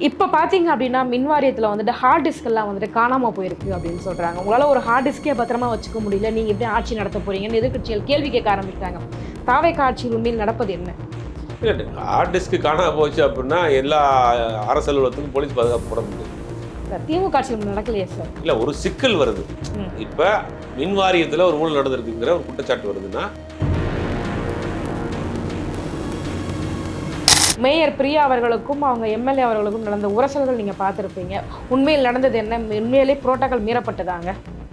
இப்போ பார்த்தீங்க அப்படின்னா மின் வாரியத்தில் வந்துட்டு ஹார்ட் டிஸ்கெல்லாம் வந்துட்டு காணாமல் போயிருக்கு அப்படின்னு சொல்கிறாங்க. உங்களால் ஒரு ஹார்ட் டிஸ்கே பத்திரமா வச்சுக்க முடியல, நீங்கள் எப்படி ஆட்சி நடத்த போறீங்கன்னு எதிர்க்கட்சிகள் கேள்வி கேட்க ஆரம்பிட்டாங்க. தாவேகா ஆட்சியில் உண்மையில் நடப்பது என்ன? இல்லை, ஹார்ட் டிஸ்க்கு காணாம போச்சு அப்படின்னா எல்லா அரசு அலுவலகத்துக்கும் போலீஸ் பாதுகாப்பு போட முடியும். திமுக ஆட்சியில் நடக்கலையே சார். இல்லை, ஒரு சிக்கல் வருது. இப்போ மின் வாரியத்தில் ஒரு ஊழல் நடந்திருக்குங்கிற ஒரு குற்றச்சாட்டு வருதுன்னா மேயர் பிரியா அவர்களுக்கும் அவங்க எம்எல்ஏ அவர்களுக்கும் நடந்த உரசல்கள் நீங்கள் பார்த்துருப்பீங்க. உண்மையில் நடந்தது என்ன? உண்மையிலே புரோட்டோகால் மீறப்பட்டதாங்க?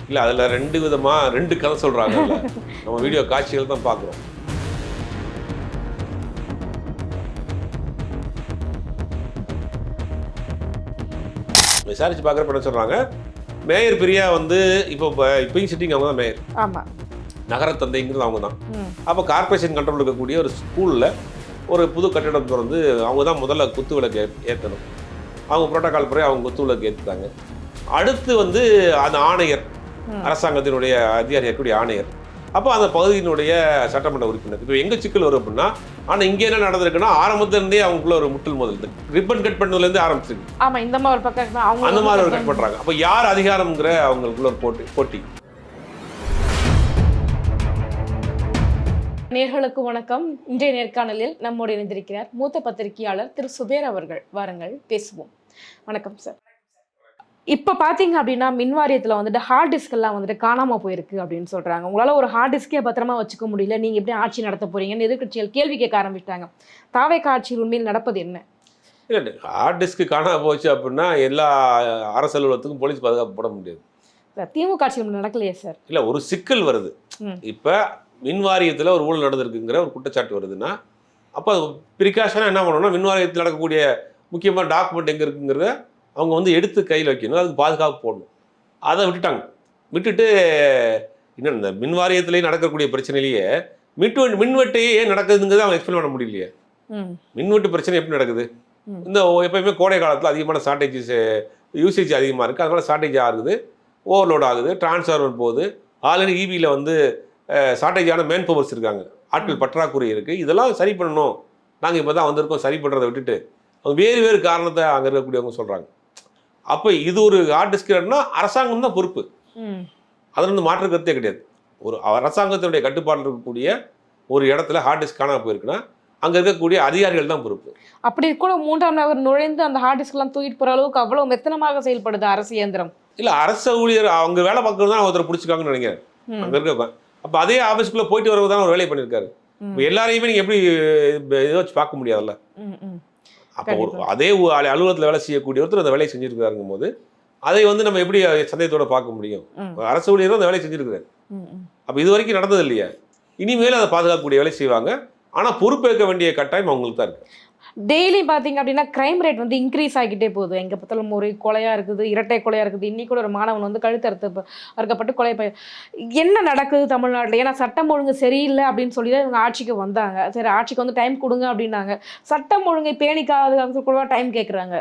இல்லை, அதில் ரெண்டு கதை சொல்கிறாங்க. நம்ம வீடியோ காட்சிகள் தான் பார்க்குறோம். விசாரிச்சு பார்க்குறப்ப என்ன சொல்கிறாங்க, மேயர் பிரியா வந்து இப்போயும் சிட்டிங் அவங்க தான் மேயர். ஆமாம், நகர தந்தைங்கிறது அவங்க தான். அப்போ கார்பரேஷன் கண்ட்ரோல் இருக்கக்கூடிய ஒரு ஸ்கூலில் ஒரு புது கட்டிடம் திறந்து அவங்க தான் முதல்ல குத்து விளக்கு ஏற்றணும். அவங்க புரோட்டோகால் படி அவங்க குத்து விளக்கு ஏற்றுட்டாங்க. அடுத்து வந்து அந்த ஆணையர், அரசாங்கத்தினுடைய அதிகாரி இருக்கக்கூடிய ஆணையர், அப்போ அந்த பகுதியினுடைய சட்டமன்ற உறுப்பினர். இப்போ எங்கே சிக்கல் வரும் அப்படின்னா, ஆனால் இங்கே என்ன நடந்திருக்குன்னா ஆரம்பத்திலேருந்தே அவங்களுக்குள்ள ஒரு முட்டல் முதல் ரிப்பன் கட் பண்ணதுலேருந்து ஆரம்பிச்சிருக்கு. ஆமாம், இந்த மாதிரி ஒரு பக்கம் அவங்க அந்த மாதிரி ஒரு கட் பண்ணுறாங்க. அப்போ யார் அதிகாரம்ங்கிற அவங்களுக்குள்ள ஒரு போட்டி. நேர்களுக்கு வணக்கம். இன்றைய நேர்காணலில் நம்மோடு இணைந்திருக்கிறார் மூத்த பத்திரிகையாளர் திரு சுபேர் அவர்கள். வாருங்கள் பேசுவோம். வணக்கம் சார். இப்போ பார்த்தீங்க அப்படின்னா மின் வாரியத்தில் வந்துட்டு ஹார்ட் டிஸ்கெல்லாம் வந்துட்டு காணாமல் போயிருக்கு அப்படின்னு சொல்கிறாங்க. உங்களால் ஒரு ஹார்ட் டிஸ்கே பத்திரமா வச்சுக்க முடியல, நீங்கள் எப்படி ஆட்சி நடத்த போறீங்கன்னு எதிர்க்கட்சிகள் கேள்வி கேட்க ஆரம்பிச்சிட்டாங்க. தாவேகா ஆட்சியில் உண்மையில் நடப்பது என்ன? இல்லை, ஹார்ட் டிஸ்க்கு காணாம போச்சு அப்படின்னா எல்லா அரசு அலுவலகத்துக்கும் போலீஸ் பாதுகாப்பு போட முடியாது. திமுக ஆட்சியில் நடக்கலையே சார். இல்லை, ஒரு சிக்கல் வருது. இப்போ மின் வாரியத்தில் ஒரு ஊழல் நடந்திருக்குங்கிற ஒரு குற்றச்சாட்டு வருதுன்னா, அப்போ ப்ரிகாஷனாக என்ன பண்ணணும்னா, மின் வாரியத்தில் நடக்கக்கூடிய முக்கியமான டாக்குமெண்ட் எங்கே இருக்குங்கிறத அவங்க வந்து எடுத்து கையில் வைக்கணும். அதுக்கு பாதுகாப்பு போடணும். அதை விட்டுட்டு இன்னும் இந்த மின் வாரியத்திலேயே நடக்கக்கூடிய பிரச்சனையிலேயே மின்வெட்டையே ஏன் நடக்குதுங்கிறத அவங்க எக்ஸ்பிளைன் பண்ண முடியலையே. மின்வெட்டு பிரச்சனை எப்படி நடக்குது? இந்த எப்பயுமே கோடை காலத்தில் அதிகமான யூசேஜ் அதிகமாக இருக்குது. அதனால ஷார்ட்டேஜ் ஆகுது, ஓவர்லோட் ஆகுது, டிரான்ஸ்ஃபார்மர் போகுது. ஆல்ரெடி இபியில் வந்து ஷார்ட்டேஜான மேன் பவர்ஸ் இருக்காங்க, ஆட்கள் பற்றாக்குறை இருக்குது. இதெல்லாம் சரி பண்ணணும். நாங்கள் இப்போ தான் வந்திருக்கோம். சரி பண்ணுறதை விட்டுட்டு அவங்க வேறு காரணத்தை அங்கே இருக்கக்கூடியவங்க சொல்கிறாங்க. அப்போ இது ஒரு ஹார்ட் டிஸ்க்னா அரசாங்கம் தான் பொறுப்பு. அதில் வந்து மாற்று கருத்தே கிடையாது. ஒரு அரசாங்கத்தினுடைய கட்டுப்பாட்டில் இருக்கக்கூடிய ஒரு இடத்துல ஹார்ட் டிஸ்க் காணாமல் போயிருக்குன்னா அங்கே இருக்கக்கூடிய அதிகாரிகள் தான் பொறுப்பு. அப்படி கூட மூன்றாம் நபர் நுழைந்து அந்த ஹார்ட் டிஸ்க்லாம் தூக்கிட்டு போகிற அளவுக்கு அவ்வளோ மெத்தனமாக செயல்படுது அரசு இயந்திரம். இல்லை, அரசு ஊழியர் அவங்க வேலை பார்க்கறது தான் ஒருத்தர் பிடிச்சிருக்காங்கன்னு நினைக்கிறேன். அங்கே இருக்க அப்போ அதே ஆஃபீஸ்க்குள்ளே போயிட்டு வரது தான் ஒரு வேலையை பண்ணியிருக்காரு. இப்போ எல்லாரையுமே நீங்கள் எப்படி இதை வச்சு பார்க்க முடியாதுல்ல. அப்போ அதே அலுவலகத்தில் வேலை செய்யக்கூடிய ஒருத்தர் அந்த வேலையை செஞ்சுருக்காருங்கும் போது அதை வந்து நம்ம எப்படி சந்தேகத்தோட பார்க்க முடியும்? அரசு ஊழியரும் அந்த வேலையை செஞ்சுருக்காரு. அப்போ இது வரைக்கும் நடந்தது இல்லையா? இனிமேல் அதை பாதுகாக்கக்கூடிய வேலை செய்வாங்க. ஆனால் பொறுப்பேற்க வேண்டிய கட்டாயம் அவங்களுக்கு தான் இருக்குது. டெய்லி பார்த்தீங்க அப்படின்னா கிரைம் ரேட் வந்து இன்க்ரீஸ் ஆகிட்டே போகுது. எங்கே பார்த்தாலும் ஒரு கொலையாக இருக்குது, இரட்டை கொலையாக இருக்குது. இன்னைக்கு கூட ஒரு மாணவன் வந்து கழுத்து அறுக்கப்பட்டு கொலை. என்ன நடக்குது தமிழ்நாட்டில்? ஏன்னா சட்டம் ஒழுங்கு சரியில்லை அப்படின்னு சொல்லி தான் இவங்க ஆட்சிக்கு வந்தாங்க. சரி, ஆட்சிக்கு வந்து டைம் கொடுங்க அப்படின்னாங்க. சட்டம் ஒழுங்கை பேணிக்காது கூட டைம் கேட்குறாங்க.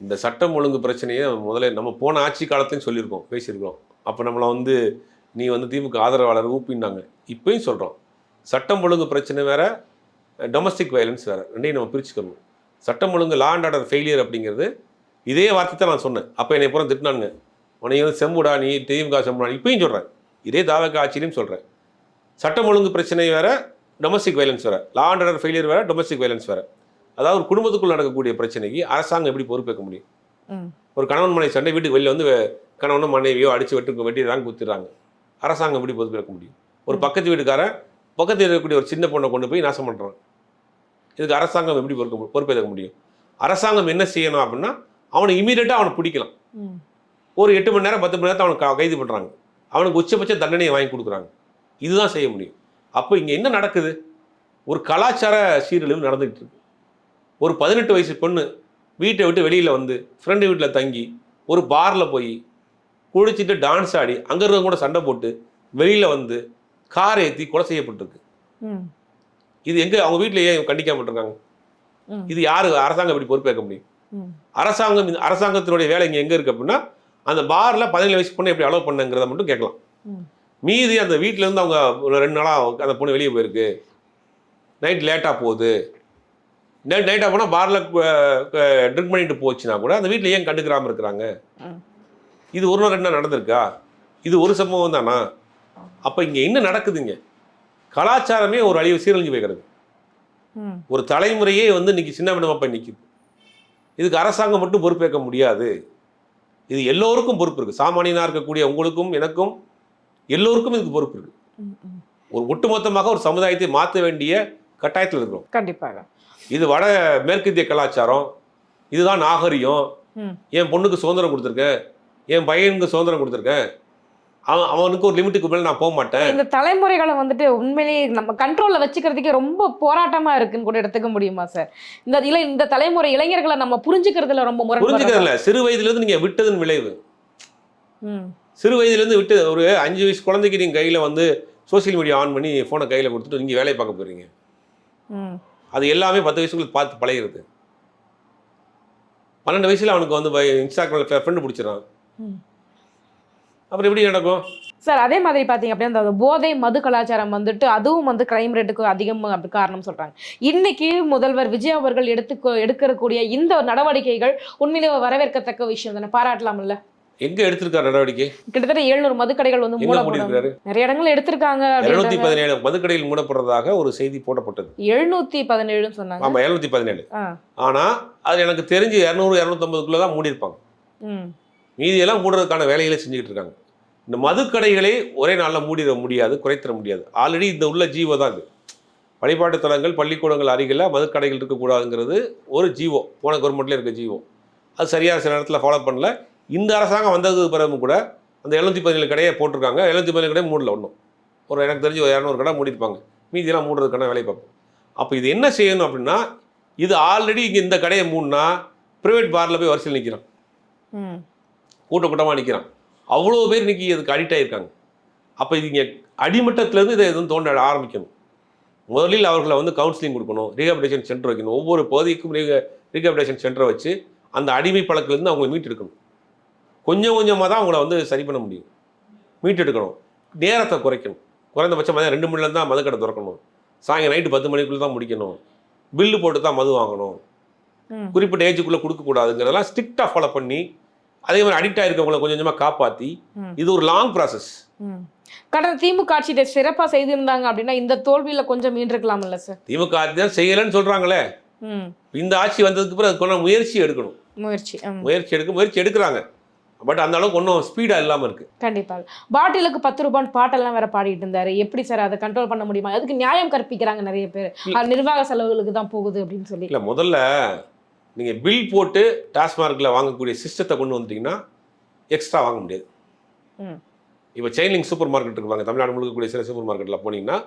இந்த சட்டம் ஒழுங்கு பிரச்சனையை முதல்ல நம்ம போன ஆட்சி காலத்தையும் சொல்லியிருக்கோம், பேசியிருக்கோம். அப்போ நம்மளை வந்து நீ வந்து திமுக ஆதரவாளர் ஊப்பின்னாங்க. இப்போயும் சொல்கிறோம், சட்டம் ஒழுங்கு பிரச்சனை வேறு, டொமஸ்டிக் வயலன்ஸ் வேறு. ரெண்டையும் நம்ம பிரிச்சுக்கணும். சட்டம் ஒழுங்கு லா அண்ட் ஆர்டர் ஃபெயிலியர் அப்படிங்கிறது இதே வார்த்தை தான் நான் சொன்னேன். அப்போ என்னை பூரா திட்டினானுங்க, உன்னை வந்து செம்புடா நீ, திமுக செம்புடா. இப்பயும் சொல்கிறேன், இதே தாவேகா ஆட்சியிலையும் சொல்கிறேன். சட்டம் ஒழுங்கு பிரச்சனை வேறு, டொமஸ்டிக் வயலன்ஸ் வேறு. லா அண்ட் ஆர்டர் ஃபெயிலியர் வேறு, டொமஸ்டிக் வயலன்ஸ் வேறு. அதாவது ஒரு குடும்பத்துக்குள் நடக்கக்கூடிய பிரச்சனைக்கு அரசாங்கம் எப்படி பொறுப்பேற்க முடியும்? ஒரு கணவன் மனைவி சண்டை, வீட்டுக்கு வெளியில் வந்து கணவனும் மனைவியோ அடித்து வெட்டிடுறாங்க, குத்திடுறாங்க. அரசாங்கம் எப்படி பொறுப்பேற்க முடியும்? ஒரு பக்கத்து வீட்டுக்காரன் பக்கத்தில் இருக்கக்கூடிய ஒரு சின்ன பொண்ணை கொண்டு போய் நாசம் பண்ணுறான். இதுக்கு அரசாங்கம் எப்படி பொறுப்பேற்க முடியும்? அரசாங்கம் என்ன செய்யணும் அப்படின்னா, அவனை இமீடியட்டாக அவனை பிடிக்கலாம். ஒரு 8 மணி நேரம் 10 மணி நேரத்தை அவனுக்கு கைது பண்ணுறாங்க. அவனுக்கு உச்சபட்ச தண்டனையை வாங்கி கொடுக்குறாங்க. இதுதான் செய்ய முடியும். அப்போ இங்கே என்ன நடக்குது? ஒரு கலாச்சார சீரழிவு நடந்துகிட்டு இருக்கு. ஒரு 18 வயசு பொண்ணு வீட்டை விட்டு வெளியில் வந்து ஃப்ரெண்டு வீட்டில் தங்கி ஒரு பாரில் போய் குடிச்சிட்டு டான்ஸ் ஆடி அங்கே இருக்க கூட சண்டை போட்டு வெளியில் வந்து கார் ஏற்றி கொலை செய்யப்பட்டிருக்கு. இது எங்கே அவங்க வீட்டிலேயே கண்டிக்காமட்டிருக்காங்க? இது யாரு அரசாங்கம் எப்படி பொறுப்பேற்க முடியும்? அரசாங்கத்தினுடைய வேலை இங்கே எங்கே இருக்குது அப்படின்னா, அந்த பாரில் 17 வயசு பொண்ணு எப்படி அலோவ் பண்ணுங்கிறத மட்டும் கேட்கலாம். மீதி அந்த வீட்டிலேருந்து அவங்க 2 நாளாக அந்த பொண்ணு வெளியே போயிருக்கு, நைட் லேட்டாக போகுது, நைட்டாக போனால் பாரில் ட்ரிங்க் பண்ணிட்டு போச்சுன்னா கூட அந்த வீட்டில் ஏன் கண்டுக்கிறாமல் இருக்கிறாங்க? இது ஒரு நாள் 2 நாள் நடந்திருக்கா? இது ஒரு சம்பவம் தானா? அப்போ இங்கே என்ன நடக்குதுங்க? கலாச்சாரமே ஒரு அழிவு சீரழிஞ்சு போய்கிறது. ஒரு தலைமுறையே வந்து இன்னைக்கு சின்ன பின்னமாக போய் நிற்குது. இதுக்கு அரசாங்கம் மட்டும் பொறுப்பேற்க முடியாது. இது எல்லோருக்கும் பொறுப்பு இருக்குது. சாமானியனாக இருக்கக்கூடிய உங்களுக்கும் எனக்கும் எல்லோருக்கும் இதுக்கு பொறுப்பு இருக்குது. ஒரு ஒட்டுமொத்தமாக ஒரு சமுதாயத்தை மாற்ற வேண்டிய கட்டாயத்தில் இருக்கிறோம். கண்டிப்பாக. இது வட மேற்கிந்திய கலாச்சாரம், இதுதான் நாகரிகம். என் பொண்ணுக்கு சுதந்திரம் கொடுத்துருக்கேன், என் பையனுக்கு சுதந்திரம் கொடுத்துருக்கேன், அவனுக்கு ஒரு லிமிட்டுக்கு மேலே நான் போக மாட்டேன். இந்த தலைமுறைகளை வந்துட்டு உண்மையிலேயே நம்ம கண்ட்ரோல்ல வச்சுக்கிறதுக்கே ரொம்ப போராட்டமா இருக்குன்னு கூட எடுத்துக்க முடியுமா சார்? இந்த தலைமுறை இளைஞர்களை நம்ம புரிஞ்சுக்கிறதுல ரொம்ப புரிஞ்சுக்கிறதுல சிறு வயதிலிருந்து நீங்க விட்டதன் விளைவு. சிறு வயதிலிருந்து விட்டு ஒரு 5 வயசு குழந்தைக்கு நீங்க கையில வந்து சோசியல் மீடியா ஆன் பண்ணி போனை கையில கொடுத்துட்டு நீங்க வேலையை பார்க்க போறீங்க. அது எல்லாமே 10 வயசுக்குள்ள பார்த்து பழகிறது. 12 வயசுல அவனுக்கு வந்து இன்ஸ்டாகிராம்ல ஃப்ரெண்டு பிடிச்சிடறான். அப்புறம் எப்படி நடக்கும் சார்? அதே மாதிரி பார்த்தீங்க அப்படின்னா அந்த போதை மது கலாச்சாரம் வந்துட்டு அதுவும் வந்து கிரைம் ரேட்டுக்கு அதிகம் அப்படி காரணம் சொல்றாங்க. இன்னைக்கு முதல்வர் விஜய் அவர்கள் எடுக்கக்கூடிய இந்த நடவடிக்கைகள் உண்மையிலே வரவேற்கத்தக்க விஷயம் தானே, பாராட்டலாம்ல? எங்க எடுத்திருக்காரு நடவடிக்கை? கிட்டத்தட்ட 700 மதுக்கடைகள் வந்து மூடப்படுறாங்க. நிறைய இடங்கள் எடுத்திருக்காங்க. 717 மதுக்கடைகள் மூடப்படுறதாக ஒரு செய்தி போடப்பட்டது. 717 சொன்னாங்க. ஆமா 717. ஆனா அது எனக்கு தெரிஞ்சு 200 250 தான் மூடி இருப்பாங்க. மீதியெல்லாம் மூடுறதுக்கான வேலைகளை செஞ்சுக்கிட்டு இருக்காங்க. இந்த மதுக்கடைகளை ஒரே நாளில் மூடிட முடியாது, குறைத்திட முடியாது. ஆல்ரெடி இந்த உள்ள ஜீவோ தான் இது. வழிபாட்டு தலங்கள் பள்ளிக்கூடங்கள் அருகில் மதுக்கடைகள் இருக்கக்கூடாதுங்கிறது ஒரு ஜீவோ, போன கவர்மெண்ட்லேயே இருக்க ஜீவோ. அது சரியாக சில நேரத்தில் ஃபாலோ பண்ணல. இந்த அரசாங்கம் வந்ததுக்கு பிறகு கூட அந்த 717 கடையை போட்டிருக்காங்க. 717 கடையை மூடல ஒன்றும். எனக்கு தெரிஞ்சு 200 கடை மூடிருப்பாங்க. மீதியெல்லாம் மூடுறதுக்கான வேலையை பார்ப்போம். அப்போ இது என்ன செய்யணும் அப்படின்னா, இது ஆல்ரெடி இங்கே இந்த கடையை மூடினா ப்ரைவேட் பாரில் போய் வரிசையில் நிற்கிறான், கூட்டமாக நிற்கிறான். அவ்வளோ பேர் இன்னைக்கு அதுக்கு அடிக்ட் ஆகியிருக்காங்க. அப்போ இது இங்கே அடிமட்டத்திலேருந்து இதை எதுவும் தோண்ட ஆரம்பிக்கணும். முதலில் அவர்களை வந்து கவுன்சிலிங் கொடுக்கணும், ரீஹாபிலிட்டேஷன் சென்டர் வைக்கணும். ஒவ்வொரு பகுதிக்கும் ரீஹாபிலிட்டேஷன் சென்டரை வச்சு அந்த அடிமை பழக்கத்துலேருந்து அவங்களை மீட்டெடுக்கணும். கொஞ்சம் கொஞ்சமாக தான் அவங்கள வந்து சரி பண்ண முடியும். மீட்டெடுக்கணும். நேரத்தை குறைக்கணும். குறைந்தபட்சம் 2 மணிலேருந்து தான் மதுக்கடை திறக்கணும். சாயங்காலம் நைட்டு 10 மணிக்குள்ளே தான் முடிக்கணும். பில்லு போட்டு தான் மது வாங்கணும். குறிப்பிட்ட ஏஜுக்குள்ளே கொடுக்கக்கூடாதுங்கிறதெல்லாம் ஸ்ட்ரிக்டாக ஃபாலோ பண்ணி, அதே மாதிரி அடிக்ட் ஆகிருக்கவங்களை கொஞ்சம் கொஞ்சமாக காப்பாற்றி, இது ஒரு லாங் ப்ராசஸ். கடந்த திமுக ஆட்சியை சிறப்பாக செய்திருந்தாங்க அப்படின்னா இந்த தோல்வியில் கொஞ்சம் மீண்டிருக்கலாம்ல சார்? திமுக ஆட்சி தான் செய்யலைன்னு சொல்கிறாங்களே. இந்த ஆட்சி வந்ததுக்கு பிறகு அதுக்கான முயற்சி எடுக்கணும். முயற்சி எடுக்கிறாங்க. பட் அந்த அளவுக்கு ஒன்றும் ஸ்பீடாக இல்லாமல் இருக்குது. கண்டிப்பாக. பாட்டிலுக்கு 10 ரூபான்னு பாட்டெல்லாம் வேற பாடிட்டு இருந்தாரு. எப்படி சார் அதை கண்ட்ரோல் பண்ண முடியுமா? அதுக்கு நியாயம் கற்பிக்கிறாங்க நிறைய பேர். நிர்வாக செலவுகளுக்கு தான் போகுது அப்படின்னு சொல்லி. இல்லை, முதல்ல நீங்கள் பில் போட்டு டாஸ்மார்க்கில் வாங்கக்கூடிய சிஸ்டத்தை கொண்டு வந்துட்டீங்கன்னா எக்ஸ்ட்ரா வாங்க முடியாது. இப்போ செயின்லிங் சூப்பர் மார்க்கெட் இருப்பாங்க, தமிழ்நாடு முழுக்கக்கூடிய சில சூப்பர் மார்க்கெட்டில் போனீங்கன்னா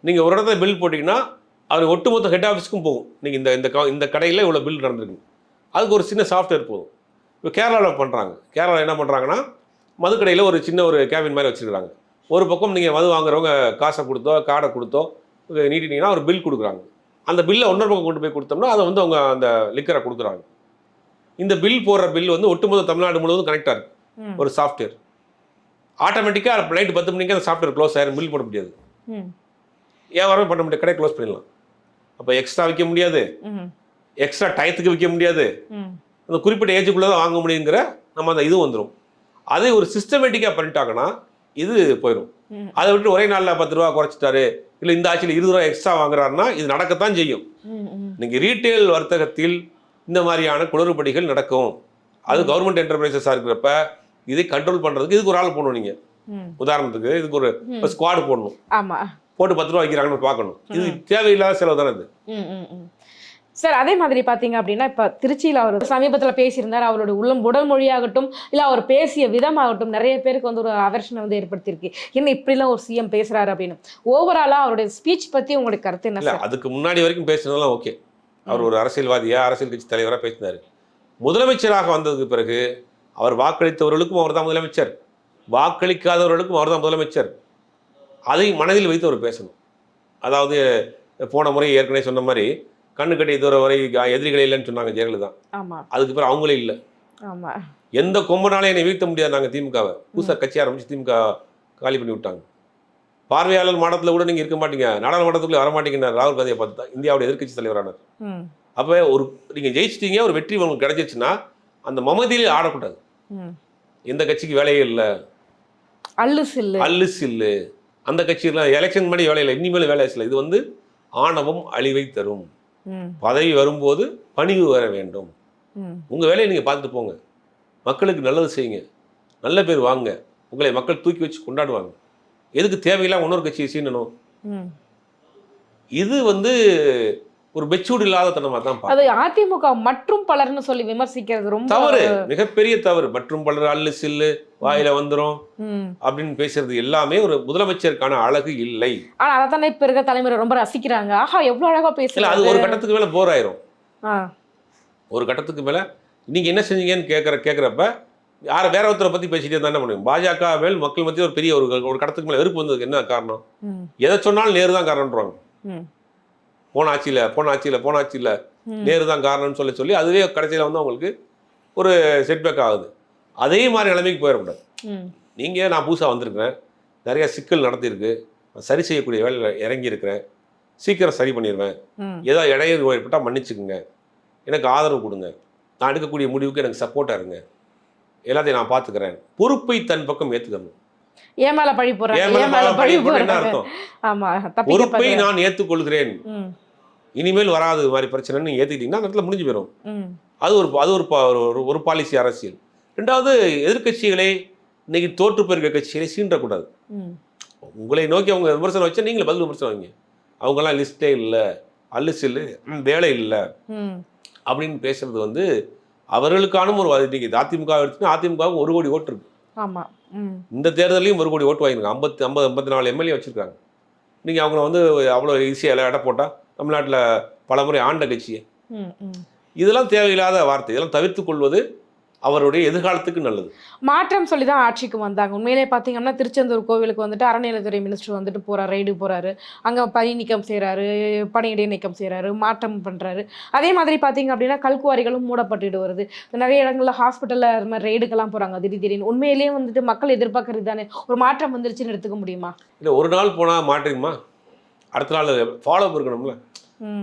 நீங்கள் ஒரு இடத்துல பில் போட்டிங்கன்னா அது ஒட்டுமொத்த ஹெட் ஆஃபீஸ்க்கும் போகும். நீங்கள் இந்த கடையில் இவ்வளோ பில் நடந்திருக்கு. அதுக்கு ஒரு சின்ன சாஃப்ட்வேர் போதும். இப்போ கேரளாவில் பண்ணுறாங்க. கேரளாவில் என்ன பண்ணுறாங்கன்னா, மதுக்கடையில் ஒரு சின்ன ஒரு கேபின் மாதிரி வச்சுருக்காங்க. ஒரு பக்கம் நீங்கள் மது வாங்குறவங்க காசை கொடுத்தோ கார்டை கொடுத்தோ நீட்டினீங்கன்னா ஒரு பில் கொடுக்குறாங்க. அந்த பில்லை இன்னொரு பக்கம் கொண்டு போய் கொடுத்தோம்னா அதை வந்து அவங்க அந்த லிக்கரை கொடுக்குறாங்க. இந்த பில் போடுற பில் வந்து ஒட்டுமொத்த தமிழ்நாடு முழுவதும் கனெக்டாக இருக்குது. ஒரு சாஃப்ட்வேர் ஆட்டோமேட்டிக்காக நைட்டு 10 மணிக்கு அந்த சாஃப்ட்வேர் க்ளோஸ் ஆயிரும். பில் போட முடியாது, வியாபாரமே பண்ண முடியாது, கடை க்ளோஸ் பண்ணிடலாம். அப்போ எக்ஸ்ட்ரா விற்க முடியாது, எக்ஸ்ட்ரா டயத்துக்கு விற்க முடியாது, அந்த குறிப்பிட்ட ஏஜுக்குள்ளே தான் வாங்க முடியுங்கிற நம்ம அந்த இது வந்துடும். அதே ஒரு சிஸ்டமேட்டிக்காக பண்ணிட்டாங்கன்னா இது போயிடும். அதை விட்டு ஒரே நாளில் 10 ரூபா குறைச்சிட்டாரு, இல்லை இந்த ஆட்சியில் 20 ரூபா எக்ஸ்ட்ரா வாங்குறாருன்னா இது நடக்கத்தான் செய்யும். நீங்கள் ரீட்டைல் வர்த்தகத்தில் இந்த மாதிரியான குளறுபடிகள் நடக்கும். அது கவர்மெண்ட் என்டர்பிரைசஸாக இருக்கிறப்ப இதை கண்ட்ரோல் பண்ணுறதுக்கு இதுக்கு ஒரு ஆள் போடணும். நீங்கள் உதாரணத்துக்கு இதுக்கு ஒரு ஸ்குவாடு போடணும். போட்டு 10 ரூபா வைக்கிறாங்கன்னு பார்க்கணும். இது தேவையில்லாத செலவு தானே இது. சார் அதே மாதிரி பார்த்தீங்க அப்படின்னா இப்போ திருச்சியில் அவர் சமீபத்தில் பேசியிருந்தார். அவரோட உடல் மொழியாகட்டும் இல்லை அவர் பேசிய விதமாகட்டும் நிறைய பேருக்கு வந்து ஒரு அவர்ஷனை வந்து ஏற்படுத்தியிருக்கு. என்ன இப்படிலாம் ஒரு சிஎம் பேசுகிறாரு அப்படின்னு. ஓவராலாக அவருடைய ஸ்பீச் பற்றி உங்களுடைய கருத்து என்ன? இல்லை, அதுக்கு முன்னாடி வரைக்கும் பேசுனதெல்லாம் ஓகே. அவர் ஒரு அரசியல்வாதியாக அரசியல் கட்சி தலைவராக பேசினார். முதலமைச்சராக வந்ததுக்கு பிறகு அவர் வாக்களித்தவர்களுக்கும் அவர் தான் முதலமைச்சர், வாக்களிக்காதவர்களுக்கும் அவர் தான் முதலமைச்சர். அதை மனதில் வைத்து அவர் பேசணும். அதாவது போன முறை ஏற்கனவே சொன்ன மாதிரி கண்ணு கட்டி தூர வரை எதிரிகளே இல்லைன்னு சொன்னாங்க ஜெயலலிதா. அதுக்கு பிறகு அவங்களே இல்லை. எந்த கொம்பனாலே என்னை வீழ்த்த முடியாது. நாங்கள் திமுகவை புதுசாக கட்சி ஆரம்பிச்சு திமுக காலி பண்ணி விட்டாங்க. பார்வையாளர் மாடத்தில் கூட நீங்கள் இருக்க மாட்டீங்க, நாடாளுமன்றத்துக்குள்ளே வரமாட்டீங்கன்னு ராகுல் காந்தியை பார்த்து தான் இந்தியாவுடைய எதிர்க்கட்சி தலைவரானார். அப்போ ஒரு நீங்கள் ஜெயிச்சிட்டீங்க, ஒரு வெற்றி உங்களுக்கு கிடைச்சிச்சுன்னா அந்த மமதியிலே ஆடக்கூடாது. எந்த கட்சிக்கு வேலையே இல்லை, அல்லு சில்லு, அந்த கட்சியெல்லாம் எலெக்ஷன் முன்னாடி வேலை இல்லை, இனிமேல் வேலை இல்லை. இது வந்து ஆணவம் அழிவை தரும். பதவி வரும்போது பணிவு வர வேண்டும். உங்கள் வேலையை நீங்கள் பார்த்துட்டு போங்க, மக்களுக்கு நல்லது செய்யுங்க, நல்ல பேர் வாங்க, உங்களை மக்கள் தூக்கி வச்சு கொண்டாடுவாங்க. எதுக்கு தேவையில்லாம் இன்னொரு கட்சியை சீனணும்? இது வந்து ஒரு மெச்சூர்ட் இல்லாத தனமாக தான் அது அதிமுக மற்றும் பலர்னு சொல்லி விமர்சிக்கிறது ரொம்ப தவறு, மிகப்பெரிய தவறு. மற்றும் பலர், அல்லு சில்லு, வாயில வந்துரும் அப்படின்னு பேசுறது எல்லாமே ஒரு முதலமைச்சருக்கான அழகு இல்லை. ஆனா அதானே இப்ப இருக்க தலைமுறை ரொம்ப ரசிக்கிறாங்க. ஆஹா எவ்வளவு அழகா பேசல. அது ஒரு கட்டத்துக்கு மேல போர் ஆயிரும். ஒரு கட்டத்துக்கு மேல நீங்க என்ன செஞ்சீங்கன்னு கேட்கறப்ப யார வேற ஒருத்தரை பத்தி பேசிட்டே இருந்தா என்ன பண்ணுவீங்க? பாஜக மேல் மக்கள் மத்திய ஒரு பெரிய ஒரு கட்டத்துக்கு மேல வெறுப்பு வந்ததுக்கு என்ன காரணம்? எதை சொன்னாலும் நேரு தான் காரணம்ன்றாங்க. போன ஆட்சியில் நேரு தான் காரணம்னு சொல்லி அதுவே கடைசியில் வந்து அவங்களுக்கு ஒரு செட்பேக் ஆகுது. அதே மாதிரி நிலைமைக்கு போயிடக்கூடாது. நீங்கள் நான் புதுசாக வந்திருக்கிறேன், நிறைய சிக்கல் நடத்தியிருக்கு, சரி செய்யக்கூடிய வேலையில் இறங்கியிருக்கிறேன், சீக்கிரம் சரி பண்ணிடுவேன், ஏதாவது இடையூறு ஏற்பட்டால் மன்னிச்சுக்குங்க, எனக்கு ஆதரவு கொடுங்க, நான் எடுக்கக்கூடிய முடிவுக்கு எனக்கு சப்போர்ட்டாக இருங்க, எல்லாத்தையும் நான் பார்த்துக்கிறேன். பொறுப்பை தன் பக்கம் ஏற்றுக்கணும். ஏமால பழி போடுறாங்க. என்ன அர்த்தம்? பொறுப்பை நான் ஏற்றுக்கொள்கிறேன், இனிமேல் வராது மாதிரி பிரச்சனைன்னு ஏற்றுக்கிட்டீங்கன்னா அந்த இடத்துல முடிஞ்சு போயிடும். அது ஒரு பாலிசி அரசியல். ரெண்டாவது, எதிர்கட்சிகளை இன்னைக்கு தோற்று போயிருக்க கட்சிகளை சீண்டக்கூடாது. உங்களை நோக்கி அவங்க விமர்சனம் வச்சா நீங்களே பதில் விமர்சனம் வைங்க. அவங்கெல்லாம் லிஸ்டே இல்லை, அல்லுசில்லு, வேலை இல்லை அப்படின்னு பேசுறது வந்து அவர்களுக்கான ஒரு இன்னைக்கு அதிமுக எடுத்துன்னா அதிமுகவுக்கு 1 கோடி ஓட்டு இருக்கு. இந்த தேர்தலையும் 1 கோடி ஓட்டு வாங்கிருக்காங்க. 54 எம்எல்ஏ வச்சிருக்காங்க. நீங்கள் அவங்கள வந்து அவ்வளோ ஈஸியாக இடம் போட்டால் தமிழ்நாட்டில் பல முறை ஆண்ட கட்சியை, இதெல்லாம் தேவையில்லாத வார்த்தை. இதெல்லாம் தவிர்த்து கொள்வது அவருடைய எதிர்காலத்துக்கு நல்லது. மாற்றம் சொல்லி தான் ஆட்சிக்கு வந்தாங்க. உண்மையிலே பார்த்தீங்கன்னா திருச்செந்தூர் கோவிலுக்கு வந்துட்டு அறநிலையத்துறை மினிஸ்டர் வந்துட்டு போகிறார், ரைடு போகிறாரு, அங்கே பணி நீக்கம் செய்கிறாரு, பணியிடை நீக்கம் செய்கிறாரு, மாற்றம் பண்ணுறாரு. அதே மாதிரி பார்த்தீங்க அப்படின்னா கல்குவாரிகளும் மூடப்பட்டுட்டு வருது. நிறைய இடங்களில் ஹாஸ்பிட்டலில் அது மாதிரி ரைடுக்கெல்லாம் போகிறாங்க திடீர்னு. உண்மையிலேயே வந்துட்டு மக்கள் எதிர்பார்க்கறது தானே ஒரு மாற்றம் வந்துருச்சுன்னு எடுத்துக்க முடியுமா? இல்லை, ஒரு நாள் போனால் மாற்றிடுமா? அடுத்த நாள் ஃபாலோ இருக்கணும்ல.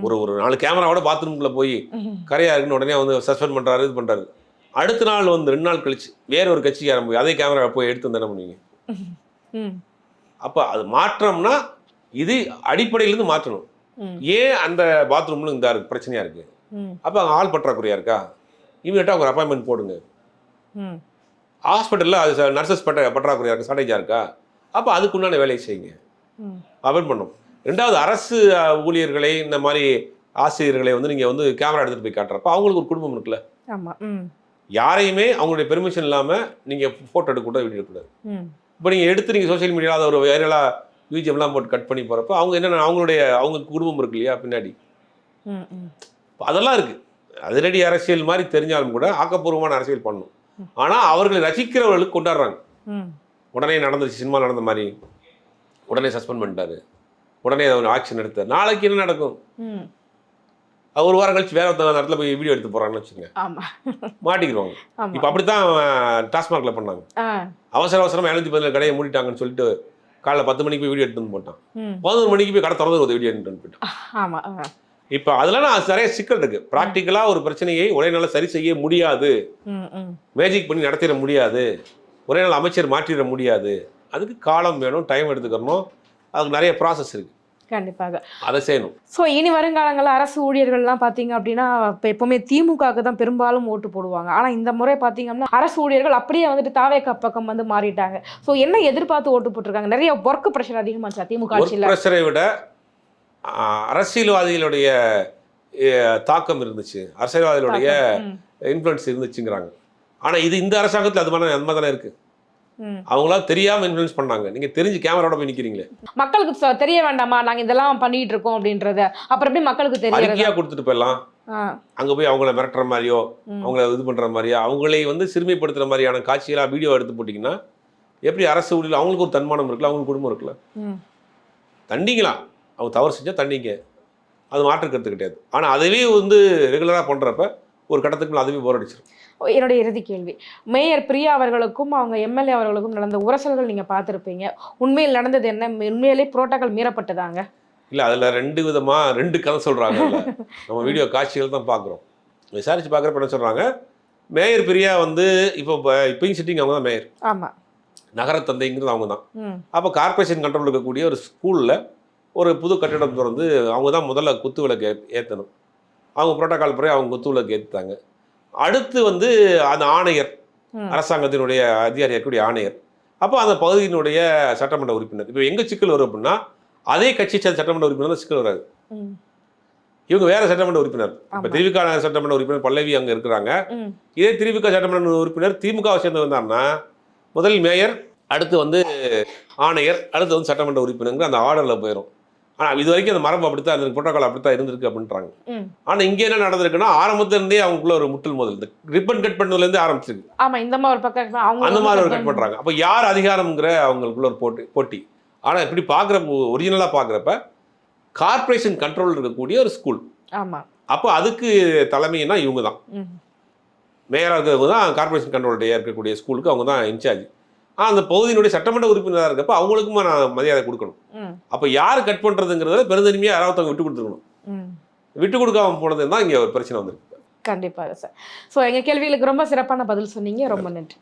ஒரு 4 கேமராவோட பாத்ரூம்குள்ளே போய் கரையா இருக்குன்னு உடனே வந்து சஸ்பெண்ட் பண்ணுறாரு, இது பண்ணுறாரு. அடுத்த நாள் வந்து 2 நாள் கழிச்சு வேற ஒரு கட்சிக்காரன் போய் அதே கேமரா போய் எடுத்து வந்து என்ன பண்ணுவீங்க? அப்போ அது மாற்றம்னா இது அடிப்படையிலேருந்து மாற்றணும். ஏன் அந்த பாத்ரூம்ல இந்த பிரச்சனையா இருக்கு? அப்போ அங்கே ஆள் பற்றாக்குறையா இருக்கா? இமீடியட்டாக ஒரு அப்பாயின்மெண்ட் போடுங்க. ஹாஸ்பிட்டலில் அது நர்சஸ் பற்றாக்குறையா இருக்கா, ஷார்டேஜாக இருக்கா? அப்போ அதுக்குண்டான வேலையை செய்யுங்க, அவாய்ட் பண்ணும். ரெண்டாவது, அரசு ஊழியர்களை இந்த மாதிரி ஆசிரியர்களை வந்து நீங்கள் வந்து கேமரா எடுத்துகிட்டு போய் காட்டுறப்ப அவங்களுக்கு ஒரு குடும்பம் இருக்குல்ல. யாரையுமே அவங்களுடைய பெர்மிஷன் இல்லாமல் நீங்கள் ஃபோட்டோ எடுக்கக்கூடாது, வீடியோ எடுக்கக்கூடாது. இப்போ நீங்கள் எடுத்து நீங்கள் சோஷியல் மீடியாவில் அதை ஒரு வைரலாக பிஜிஎம்லாம் போட்டு கட் பண்ணி போகிறப்ப அவங்க என்னென்ன அவங்களுக்கு குடும்பம் இருக்கு இல்லையா பின்னாடி, அதெல்லாம் இருக்குது. அதிரடி அரசியல் மாதிரி தெரிஞ்சாலும் கூட ஆக்கப்பூர்வமான அரசியல் பண்ணணும். ஆனால் அவர்களை ரசிக்கிறவர்களுக்கு கொண்டாடுறாங்க. உடனே நடந்துச்சு, சினிமா நடந்த மாதிரி உடனே சஸ்பெண்ட் பண்ணிட்டாரு, உடனே அவர் ஆக்ஷன் எடுத்தார். நாளைக்கு என்ன நடக்கும்? ஒரு வாரம் கழிச்சு வேற ஒருத்தர் இடத்துல போய் வீடியோ எடுத்து போறாங்கன்னு வச்சுங்க, மாட்டிக்கிறோங்க. இப்போ அப்படித்தான் டாஸ்மாக்ல பண்ணாங்க. அவசரமா 717 கடையை மூடிட்டாங்கன்னு சொல்லிட்டு காலைல 10 மணிக்கு போய் வீடியோ எடுத்து போட்டான். 11 மணிக்கு போய் கடை திறந்து வீடியோ எடுத்து போயிட்டான். இப்போ அதெல்லாம் நிறைய சிக்கல் இருக்கு. ப்ராக்டிக்கலா ஒரு பிரச்சனையை ஒரே நாள் சரி செய்ய முடியாது, மேஜிக் பண்ணி நடத்திட முடியாது, ஒரே நாள் அமைச்சர் மாற்றிட முடியாது. அதுக்கு காலம் வேணும், டைம் எடுத்துக்கணும், அதுக்கு நிறைய ப்ராசஸ் இருக்கு. கண்டிப்பாக அதை செய்யணும். ஸோ இனி வருங்காலங்களில் அரசு ஊழியர்கள்லாம் பார்த்தீங்க அப்படின்னா இப்போ எப்போவுமே திமுகவுக்கு தான் பெரும்பாலும் ஓட்டு போடுவாங்க. ஆனால் இந்த முறை பார்த்தீங்க அப்படின்னா அரசு ஊழியர்கள் அப்படியே வந்துட்டு தாவேக பக்கம் வந்து மாறிட்டாங்க. ஸோ என்ன எதிர்பார்த்து ஓட்டு போட்டிருக்காங்க? நிறைய ஒர்க் ப்ரெஷர் அதிகமாச்சு திமுக ஆட்சியில். ப்ரெஷரை விட அரசியல்வாதிகளுடைய தாக்கம் இருந்துச்சு, அரசியல்வாதிகளுடைய இன்ஃப்ளூயன்ஸ் இருந்துச்சுங்கிறாங்க. ஆனால் இந்த அரசாங்கத்தில் அது மாதிரி தானே இருக்கு. அவங்களா தெரியாம இன்ஃப்ளூயன்ஸ் பண்ணாங்க. நீங்க தெரிஞ்சு கேமராவோட போய் நிக்கிறீங்களே, மக்களுக்கு தெரிய வேண்டாமா நாங்க இதெல்லாம் பண்ணிட்டு இருக்கோம் அப்படின்றத? அப்புறம் எப்படி மக்களுக்கு தெரியும்? அறிக்கையா கொடுத்துட்டு போயிடலாம். அங்க போய் அவங்கள மிரட்டுற மாதிரியோ அவங்கள இது பண்ற மாதிரியோ அவங்களை வந்து சிறுமைப்படுத்துற மாதிரியான காட்சிகளா வீடியோ எடுத்து போட்டீங்கன்னா எப்படி அரசு ஊழியர்கள் அவங்களுக்கு ஒரு தன்மானம் இருக்குல்ல, அவங்களுக்கு குடும்பம் இருக்குல்ல, தண்டிக்கலாம். அவங்க தவறு செஞ்சா தண்டிங்க, அது மாற்று கருத்து கிடையாது. ஆனா அதுவே வந்து ரெகுலரா பண்றப்ப ஒரு கட்டத்துக்கு அதுவே போர் அடிச்சிடும். என்னுடைய இறுதி கேள்வி, மேயர் பிரியா அவர்களுக்கும் அவங்க எம்எல்ஏ அவர்களுக்கும் நடந்த உரசல்கள் நீங்க பார்த்துருப்பீங்க. உண்மையில் நடந்தது என்ன? உண்மையிலே புரோட்டோகால் மீறப்பட்டதாங்க? இல்லை அதில் 2 விதமாக 2 கதை சொல்கிறாங்க. நம்ம வீடியோ காட்சிகள் தான் பார்க்குறோம். விசாரித்து பார்க்குறப்ப என்ன சொல்கிறாங்க, மேயர் பிரியா வந்து இப்போயும் சிட்டிங் அவங்க தான் மேயர். ஆமாம். நகர தந்தைங்கிறது அவங்க தான். அப்போ கார்ப்பரேஷன் கண்ட்ரோல் இருக்கக்கூடிய ஒரு ஸ்கூலில் ஒரு புது கட்டிடம் திறந்து அவங்க தான் முதல்ல குத்து விளக்கு ஏற்றணும். அவங்க புரோட்டோகால் பிறகு அவங்க குத்து விளக்கு ஏற்றுத்தாங்க. அடுத்து வந்து அந்த ஆணையர், அரசாங்கத்தினுடைய அதிகாரியாக இருக்கக்கூடிய ஆணையர், அப்போ அந்த பகுதியினுடைய சட்டமன்ற உறுப்பினர். இப்போ எங்கே சிக்கல் வரும் அப்படின்னா, அதே கட்சி சட்டமன்ற உறுப்பினர் தான் சிக்கல் வராது. இவங்க வேற சட்டமன்ற உறுப்பினர். இப்போ திமுக சட்டமன்ற உறுப்பினர் பல்லவி அங்கே இருக்கிறாங்க. இதே திமுக சட்டமன்ற உறுப்பினர் திமுகவை சேர்ந்து வந்தாருன்னா முதல் மேயர், அடுத்து வந்து ஆணையர், அடுத்து வந்து சட்டமன்ற உறுப்பினருங்கிற அந்த ஆர்டரில் போயிடும். ஆனால் இது வரைக்கும் அந்த மரபு அப்படித்தான் இருந்திருக்கு, புரோட்டோகால் அப்படித்தான் இருந்திருக்கு அப்படின்றாங்க. ஆனால் இங்கே என்ன நடந்திருக்குன்னா, ஆரம்பத்திலிருந்தே அவங்களுக்குள்ள ஒரு முட்டல் மோதல், இந்த ரிப்பன் கட் பண்ணதுலேருந்தே ஆரம்பிச்சிருக்கு. ஆமா, இந்த மாதிரி ஒரு பக்கம் அந்த மாதிரி ஒரு கட் பண்ணுறாங்க. அப்போ யார் அதிகாரம்ங்கிற அவங்களுக்குள்ள ஒரு போட்டி. ஆனால் இப்படி பார்க்குறப்ப, ஒரிஜினலாக பார்க்குறப்ப கார்ப்பரேஷன் கண்ட்ரோல் இருக்கக்கூடிய ஒரு ஸ்கூல். ஆமாம். அப்போ அதுக்கு தலைமைன்னா இவங்க தான், மேயராக இருக்கிறவங்க தான் கார்ப்பரேஷன் கண்ட்ரோல்டைய இருக்கக்கூடிய ஸ்கூலுக்கு அவங்க தான் இன்சார்ஜ். அந்த பகுதியினுடைய சட்டமன்ற உறுப்பினராக இருக்கப்ப அவங்களுக்கும் நான் மரியாதை கொடுக்கணும். அப்போ யார் கட் பண்ணுறதுங்கிறத பெருந்தன்மையாக யாராவது விட்டு கொடுத்துருக்கணும். விட்டு கொடுக்காம போனது தான் இங்கே ஒரு பிரச்சனை வந்திருக்கு. கண்டிப்பாக சார். ஸோ எங்கள் கேள்விகளுக்கு ரொம்ப சிறப்பான பதில் சொன்னீங்க. ரொம்ப நன்றி.